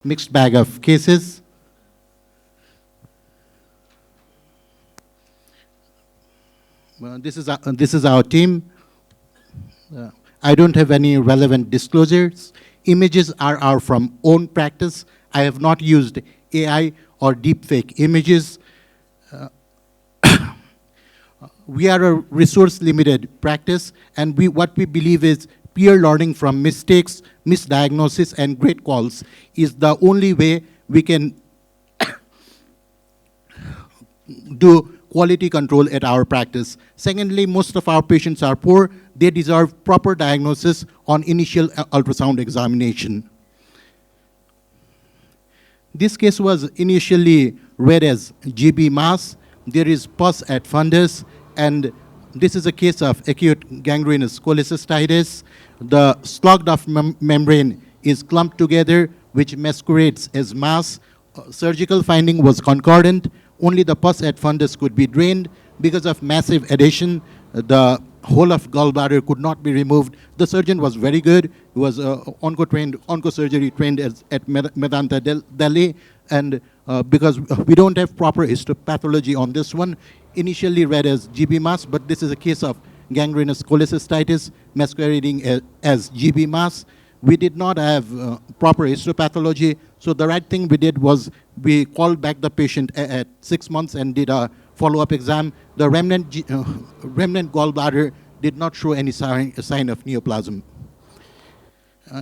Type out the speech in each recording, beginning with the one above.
mixed bag of cases. This is our team. I don't have any relevant disclosures. Images are from own practice. I have not used AI or deepfake images. We are a resource-limited practice, and what we believe is peer learning from mistakes, misdiagnosis, and great calls is the only way we can do quality control at our practice. Secondly, most of our patients are poor. They deserve proper diagnosis on initial ultrasound examination. This case was initially read as GB mass. There is pus at fundus, and this is a case of acute gangrenous cholecystitis. The slogged off membrane is clumped together, which masquerades as mass. Surgical finding was concordant. Only the pus at fundus could be drained. Because of massive adhesion, the whole of gallbladder could not be removed. The surgeon was very good. He was oncosurgery trained at Medanta, Delhi. And because we don't have proper histopathology on this one, initially read as GB mass, but this is a case of gangrenous cholecystitis masquerading as GB mass. We did not have proper histopathology, so the right thing we did was we called back the patient at 6 months and did a follow-up exam. The remnant gallbladder did not show any sign of neoplasm.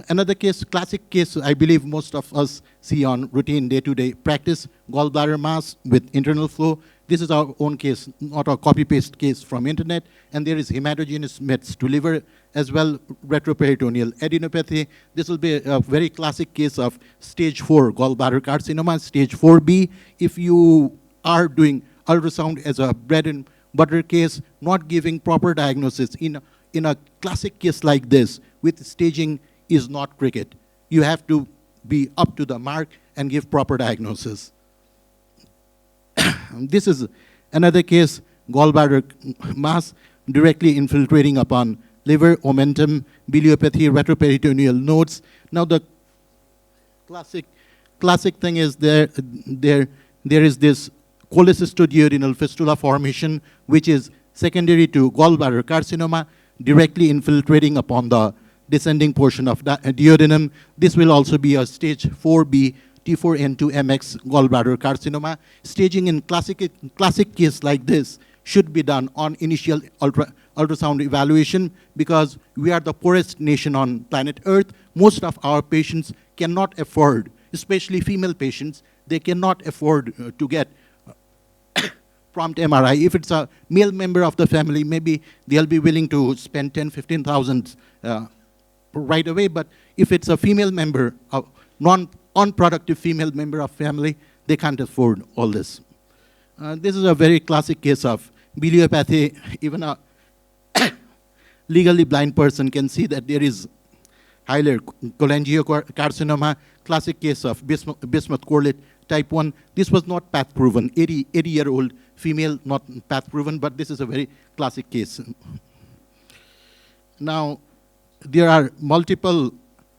Another case, classic case, I believe most of us see on routine day-to-day practice, gallbladder mass with internal flow. This is our own case, not a copy-paste case from internet. And there is hematogenous mets to liver as well, retroperitoneal adenopathy. This will be a very classic case of stage 4 gallbladder carcinoma, stage 4B. If you are doing ultrasound as a bread and butter case, not giving proper diagnosis in a classic case like this with staging is not cricket. You have to be up to the mark and give proper diagnosis. This is another case, gallbladder mass directly infiltrating upon liver, omentum, biliopathy, retroperitoneal nodes. Now the classic thing is there is this cholecystoduodenal fistula formation, which is secondary to gallbladder carcinoma, directly infiltrating upon the descending portion of the duodenum. This will also be a stage 4B T4N2MX gallbladder carcinoma. Staging in classic case like this should be done on initial ultrasound evaluation because we are the poorest nation on planet Earth. Most of our patients cannot afford, especially female patients, they cannot afford to get prompt MRI. If it's a male member of the family, maybe they'll be willing to spend 10, 15,000 right away, but if it's a female member, a non-productive female member of family, they can't afford all this. This is a very classic case of biliopathy. Even a legally blind person can see that there is Hilar cholangiocarcinoma, classic case of bismuth correlate type 1. This was not path proven, 80-year-old female, not path proven, but this is a very classic case. Now, there are multiple,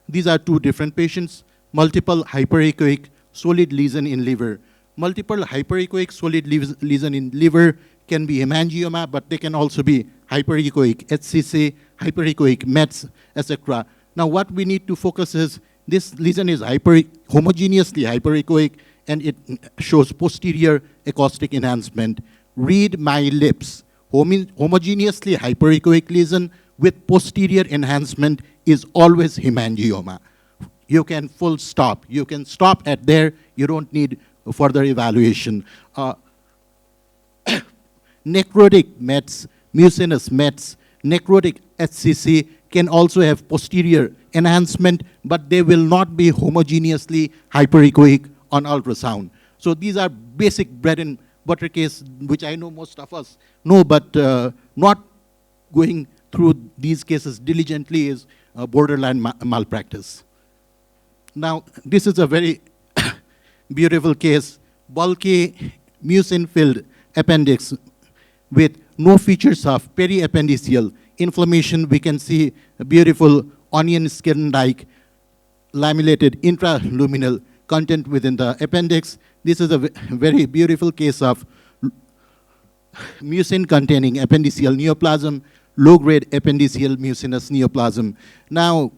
these are two different patients, multiple hyperechoic solid lesion in liver. Multiple hyperechoic solid lesion in liver can be hemangioma, but they can also be hyperechoic HCC, hyperechoic METs, etc. Now what we need to focus is, this lesion is homogeneously hyperechoic, and it shows posterior acoustic enhancement. Read my lips. Homogeneously hyperechoic lesion with posterior enhancement is always hemangioma. You can full stop. You can stop at there. You don't need further evaluation. Necrotic METs, mucinous METs, necrotic HCC can also have posterior enhancement, but they will not be homogeneously hyperechoic on ultrasound. So these are basic bread and butter case, which I know most of us know, but not going through these cases diligently is borderline malpractice. Now, this is a very beautiful case, bulky mucin-filled appendix with no features of periappendiceal inflammation. We can see a beautiful onion skin-like laminated intraluminal content within the appendix. This is a very beautiful case of mucin-containing appendiceal neoplasm, low-grade appendiceal mucinous neoplasm. Now,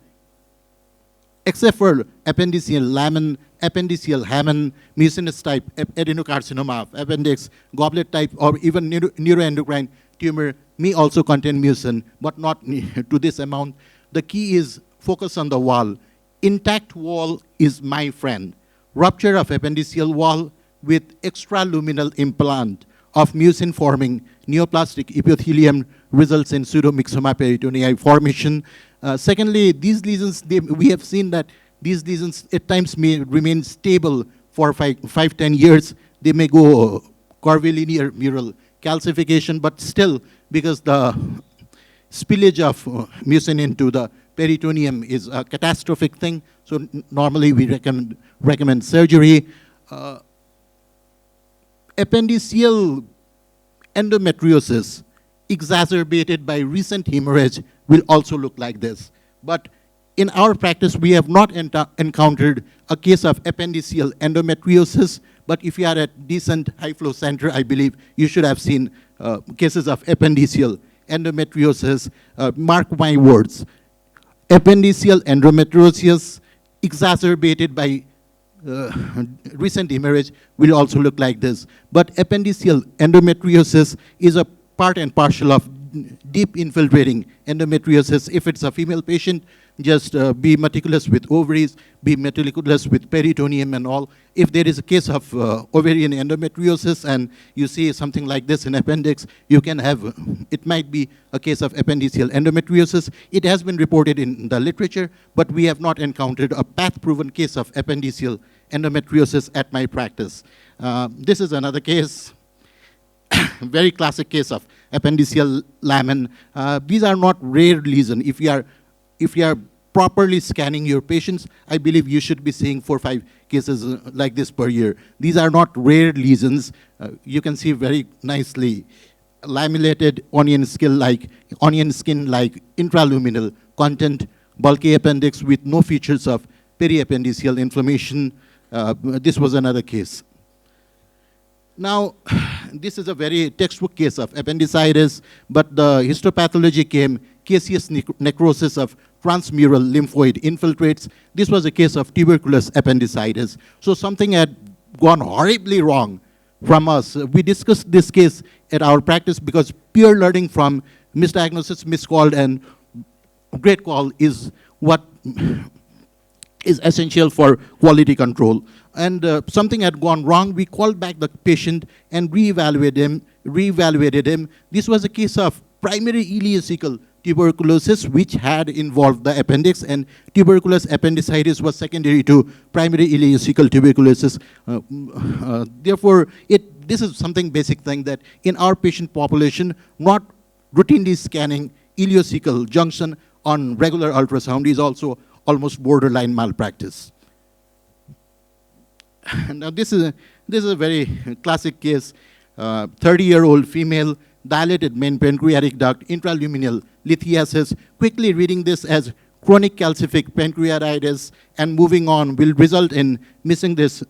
except for appendiceal lamin, appendiceal Hammond, mucinous type adenocarcinoma of appendix, goblet type, or even neuroendocrine tumor may also contain mucin, but not to this amount. The key is focus on the wall. Intact wall is my friend. Rupture of appendiceal wall with extraluminal implant of mucin-forming neoplastic epithelium results in pseudomyxoma peritonei formation. Secondly, these lesions, we have seen that these lesions at times may remain stable for 5-10 years. They may go curvilinear mural calcification, but still, because the spillage of mucin into the peritoneum is a catastrophic thing, so normally we recommend surgery. Appendiceal endometriosis exacerbated by recent hemorrhage will also look like this. But in our practice, we have not encountered a case of appendiceal endometriosis, but if you are at decent high flow center, I believe you should have seen cases of appendiceal endometriosis. Mark my words, appendiceal endometriosis exacerbated by recent hemorrhage will also look like this. But appendiceal endometriosis is a part and parcel of deep infiltrating endometriosis. If it's a female patient, just be meticulous with ovaries, be meticulous with peritoneum and all. If there is a case of ovarian endometriosis and you see something like this in appendix, you can have, it might be a case of appendiceal endometriosis. It has been reported in the literature, but we have not encountered a path-proven case of appendiceal endometriosis at my practice. This is another case, very classic case of appendiceal lamin. These are not rare lesions. If you are properly scanning your patients, I believe you should be seeing 4 or 5 cases like this per year. These are not rare lesions. You can see very nicely lamellated onion skin-like intraluminal content, bulky appendix with no features of periappendiceal inflammation. This was another case. Now, this is a very textbook case of appendicitis, but the histopathology came caseous necrosis of transmural lymphoid infiltrates. This was a case of tuberculous appendicitis. So something had gone horribly wrong from us. We discussed this case at our practice because pure learning from misdiagnosis, miscalled, and great call is what is essential for quality control. And something had gone wrong. We called back the patient and reevaluated him. This was a case of primary ileocecal tuberculosis, which had involved the appendix, and tuberculous appendicitis was secondary to primary ileocecal tuberculosis. Therefore, this is something basic thing that in our patient population, not routinely scanning ileocecal junction on regular ultrasound is also almost borderline malpractice. Now this is a very classic case. 30-year-old female, dilated main pancreatic duct, intraluminal lithiasis. Quickly reading this as chronic calcific pancreatitis and moving on will result in missing this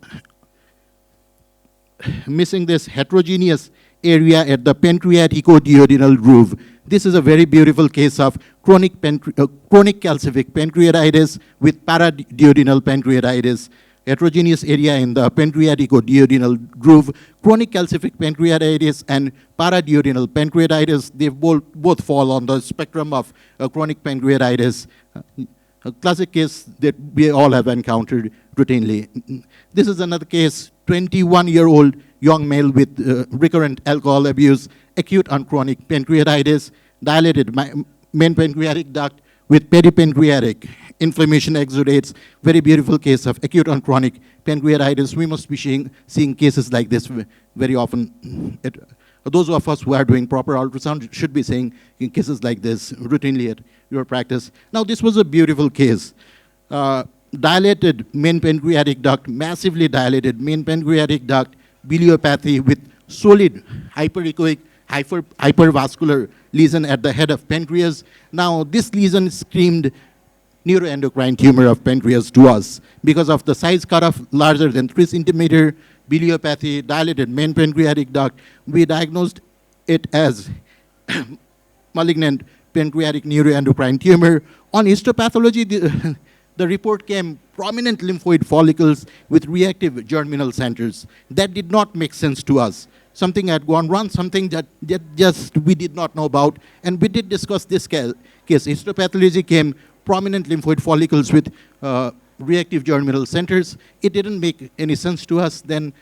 heterogeneous area at the pancreatico-duodenal groove. This is a very beautiful case of chronic calcific pancreatitis with paraduodenal pancreatitis. Heterogeneous area in the pancreatico-duodenal groove. Chronic calcific pancreatitis and paraduodenal pancreatitis, they both fall on the spectrum of chronic pancreatitis. A classic case that we all have encountered routinely. This is another case, 21-year-old young male with recurrent alcohol abuse, acute and chronic pancreatitis, dilated main pancreatic duct with peripancreatic inflammation exudates. Very beautiful case of acute and chronic pancreatitis. We must be seeing cases like this very often. Those of us who are doing proper ultrasound should be seeing cases like this routinely at your practice. Now, this was a beautiful case. Dilated main pancreatic duct, massively dilated main pancreatic duct, biliopathy with solid hyperechoic, hypervascular lesion at the head of pancreas. Now, this lesion screamed neuroendocrine tumor of pancreas to us. Because of the size cutoff larger than 3 centimeter, biliopathy, dilated main pancreatic duct, we diagnosed it as malignant pancreatic neuroendocrine tumor. On histopathology, the report came prominent lymphoid follicles with reactive germinal centers. That did not make sense to us. Something had gone wrong, something that just we did not know about, and we did discuss this case. Histopathology came prominent lymphoid follicles with reactive germinal centers. It didn't make any sense to us. Then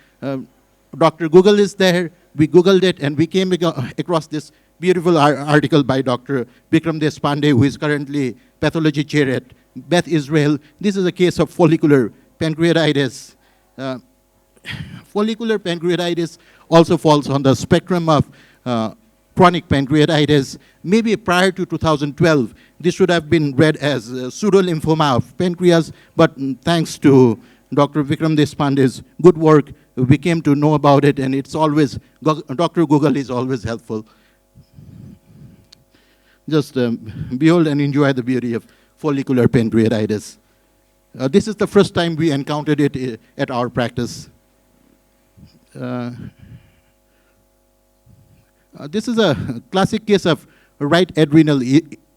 Dr. Google is there. We Googled it, and we came across this beautiful article by Dr. Vikram Deshpande, who is currently pathology chair at Beth Israel. This is a case of follicular pancreatitis. Follicular pancreatitis also falls on the spectrum of chronic pancreatitis. Maybe prior to 2012, this should have been read as pseudolymphoma of pancreas, but thanks to Dr. Vikram Deshpande's good work, we came to know about it, and it's always, Dr. Google is always helpful. Just behold and enjoy the beauty of follicular pancreatitis. This is the first time we encountered it at our practice. This is a classic case of right adrenal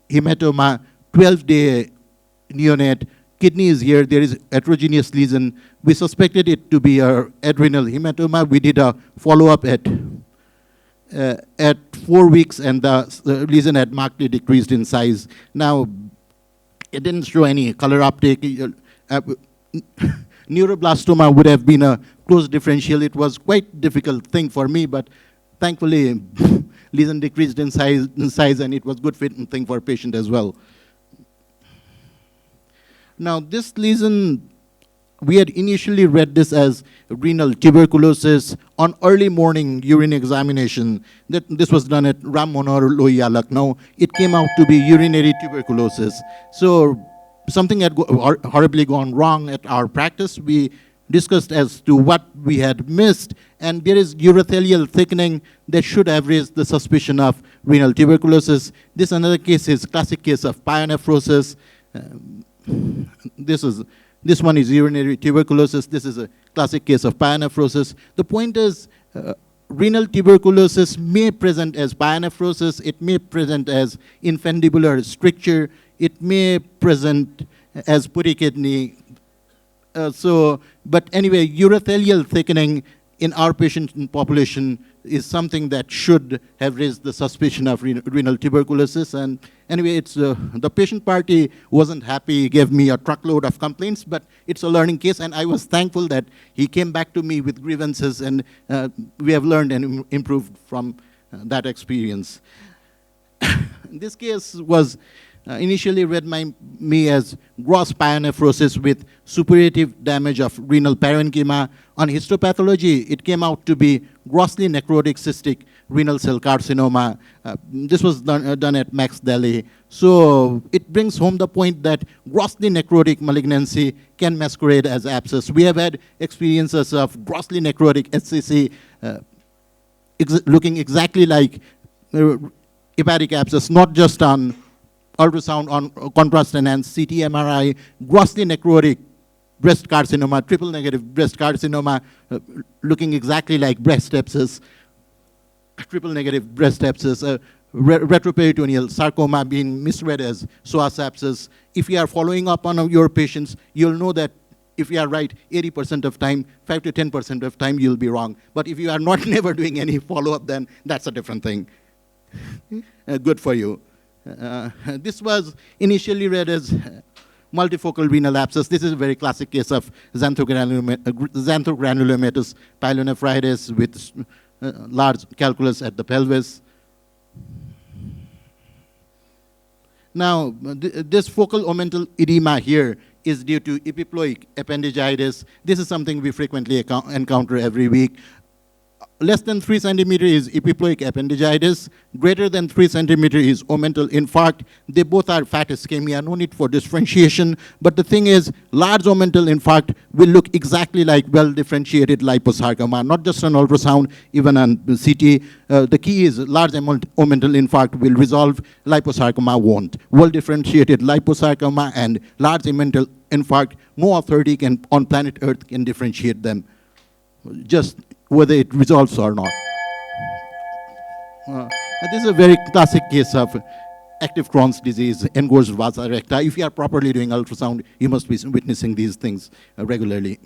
hematoma, 12-day neonate. Kidney is here, there is heterogeneous lesion. We suspected it to be an adrenal hematoma. We did a follow-up at 4 weeks, and the lesion had markedly decreased in size. Now, it didn't show any color uptake. Neuroblastoma would have been a close differential. It was quite difficult thing for me, but thankfully, lesion decreased in size, and it was good fit thing for patient as well. Now, this lesion, we had initially read this as renal tuberculosis. On early morning urine examination, this was done at Ram Manohar Lohia, Lucknow, it came out to be urinary tuberculosis. So something had horribly gone wrong at our practice. We discussed as to what we had missed, and there is urothelial thickening that should have raised the suspicion of renal tuberculosis. This another case is classic case of pyonephrosis. This one is urinary tuberculosis. This is a classic case of pyonephrosis. The point is, renal tuberculosis may present as pyonephrosis. It may present as infundibular stricture. It may present as putty kidney. But anyway, urothelial thickening in our patient population is something that should have raised the suspicion of renal tuberculosis. And anyway, it's the patient party wasn't happy, gave me a truckload of complaints, but it's a learning case, and I was thankful that he came back to me with grievances, and we have learned and improved from that experience. This case was initially read me as gross pyonephrosis with suppurative damage of renal parenchyma. On histopathology, it came out to be grossly necrotic cystic renal cell carcinoma. This was done at Max Delhi. So it brings home the point that grossly necrotic malignancy can masquerade as abscess. We have had experiences of grossly necrotic SCC looking exactly like hepatic abscess, not just on ultrasound, on contrast enhanced CT MRI, grossly necrotic breast carcinoma, triple negative breast carcinoma, looking exactly like breast abscess, triple negative breast abscess, retroperitoneal sarcoma being misread as psoas abscess. If you are following up on your patients, you'll know that if you are right 80% of time, 5 to 10% of time you'll be wrong. But if you are not never doing any follow-up, then that's a different thing. Good for you. This was initially read as multifocal renal abscess. This is a very classic case of xanthogranulomatous pyelonephritis with large calculus at the pelvis. Now, this focal omental edema here is due to epiploic appendicitis. This is something we frequently encounter every week. less than 3 centimeter is epiploic appendicitis. Greater than 3 centimeter is omental infarct. They both are fat ischemia, no need for differentiation. But the thing is, large omental infarct will look exactly like well-differentiated liposarcoma, not just on ultrasound, even on CT. The key is large omental infarct will resolve, liposarcoma won't. Well-differentiated liposarcoma and large omental infarct, no authority on planet Earth can differentiate them, just whether it resolves or not. This is a very classic case of active Crohn's disease, engorged vasa recta. If you are properly doing ultrasound, you must be witnessing these things regularly.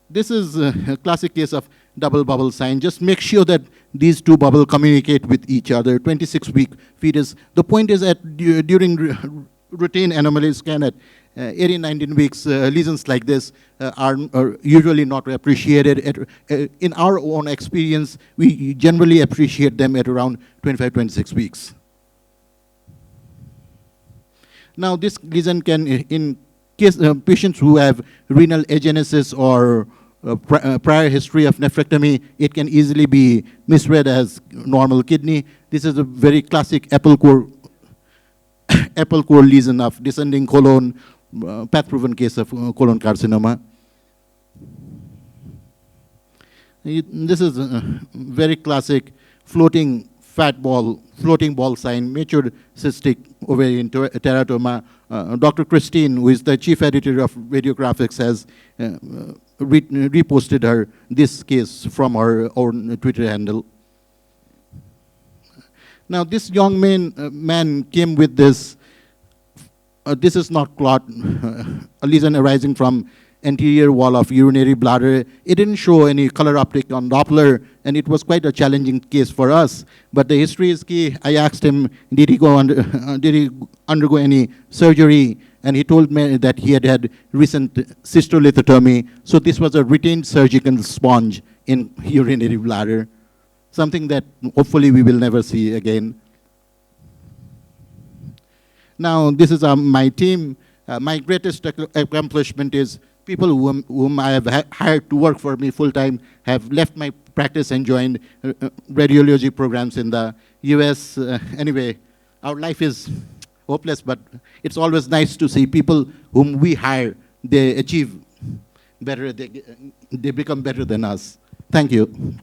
This is a classic case of double bubble sign. Just make sure that these two bubbles communicate with each other. 26-week fetus. The point is that during routine anomaly scan at 18, 19 weeks, lesions like this are usually not appreciated. In our own experience, we generally appreciate them at around 25, 26 weeks. Now, this lesion can, in case patients who have renal agenesis or prior history of nephrectomy, it can easily be misread as normal kidney. This is a very classic apple core lesion of descending colon, path-proven case of colon carcinoma. This is a very classic floating ball sign, matured cystic ovarian teratoma. Dr. Christine, who is the chief editor of Radiographics, has reposted this case from her own Twitter handle. Now, this young man came with this. This is not clot, a lesion arising from anterior wall of urinary bladder. It didn't show any color uptake on Doppler, and it was quite a challenging case for us. But the history is key. I asked him, did he undergo any surgery? And he told me that he had recent cystolithotomy. So this was a retained surgical sponge in urinary bladder, something that hopefully we will never see again. Now, this is my team. My greatest accomplishment is people whom I have hired to work for me full-time have left my practice and joined radiology programs in the US. Anyway, our life is hopeless, but it's always nice to see people whom we hire, they achieve better, they become better than us. Thank you.